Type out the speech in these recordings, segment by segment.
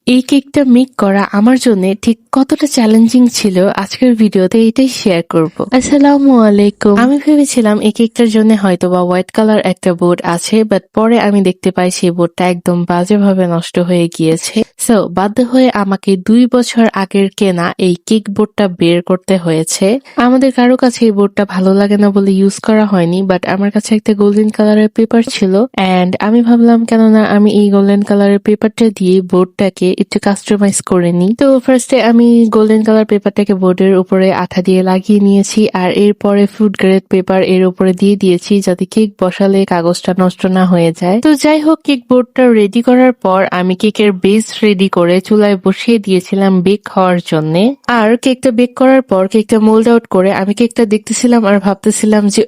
এই কেকটা মেক করা আমার জন্য ঠিক কতটা চ্যালেঞ্জিং ছিল আজকের ভিডিওতে এটাই শেয়ার করব। আসসালামু আলাইকুম। আমি ভেবেছিলাম এই কেকটার জন্য হয়তো বা হোয়াইট কালার একটা বোর্ড আছে, বাট পরে আমি দেখতে পাই সেই বোর্ডটা একদম বাজেভাবে নষ্ট হয়ে গিয়েছে। সো বাধ্য হয়ে আমাকে 2 বছর আগের কেনা এই কেক বোর্ডটা বের করতে হয়েছে। আমাদের কারো কাছে এই বোর্ডটা ভালো লাগে না বলে ইউজ করা হয়নি, বাট আমার কাছে একটা গোল্ডেন কালারের পেপার ছিল এন্ড আমি ভাবলাম কেননা আমি এই গোল্ডেন কালারের পেপারটা দিয়ে বোর্ডটাকে একটু কাস্টমাইজ করে নিই। তো ফার্স্টে আমি গোল্ডেন কালার পেপারটাকে বোর্ডের উপরে আঠা দিয়ে লাগিয়ে নিয়েছি, আর এরপরে ফুড গ্রেড পেপার এর উপরে দিয়ে দিয়েছি যাতে কেক বসালে কাগজটা নষ্ট না হয়ে যায়। তো যাই হোক, কেক বোর্ডটা রেডি করার পর আমি কেকের বেস রেডি করে চুলায় বসিয়ে দিয়েছিলাম বেক হওয়ার জন্য। আর কেকটা বেক করার পর কেকটা মোল্ড আউট করে আমি কেকটা দেখতেছিলাম আর ভাবতেছিলাম যে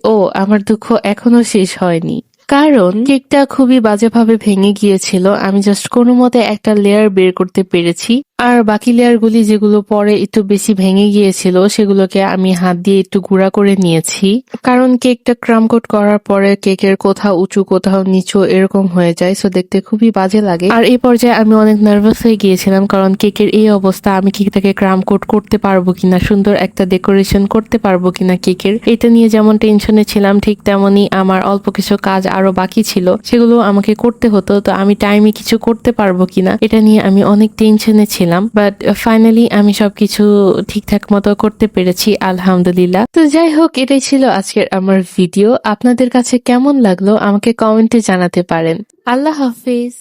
আমার দুঃখ এখনো শেষ হয়নি, কারণ কেকটা খুবই বাজেভাবে ভেঙে গিয়েছিল। আমি জাস্ট কোনো মতে একটা লেয়ার বের করতে পেরেছি, আর বাকি লেয়ারগুলি যেগুলো পরে একটু বেশি ভেঙে গিয়েছিল সেগুলোকে আমি হাত দিয়ে একটু গুঁড়া করে নিয়েছি, কারণ কেকটা ক্রাম কোট করার পরে কেকের কোথাও উঁচু কোথাও নিচু এরকম হয়ে যায়, সো দেখতে খুবই বাজে লাগে। আর এই পর্যায়ে আমি অনেক নার্ভাস হয়ে গিয়েছিলাম, কারণ কেকের এই অবস্থা আমি কেকটাকে ক্রাম কোট করতে পারবো কিনা, সুন্দর একটা ডেকোরেশন করতে পারবো কিনা কেকের, এটা নিয়ে যেমন টেনশনে ছিলাম ঠিক তেমনই আমার অল্প কিছু কাজ আরো বাকি ছিল, সেগুলো আমাকে করতে হতো। তো আমি টাইমে কিছু করতে পারবো কিনা এটা নিয়ে আমি অনেক টেনশনে ছিলাম, বাট ফাইনালি আমি সবকিছু ঠিকঠাক মতো করতে পেরেছি, আলহামদুলিল্লাহ। তো যাই হোক, এটাই ছিল আজকের আমার ভিডিও। আপনাদের কাছে কেমন লাগলো আমাকে কমেন্টে জানাতে পারেন। আল্লাহ হাফিজ।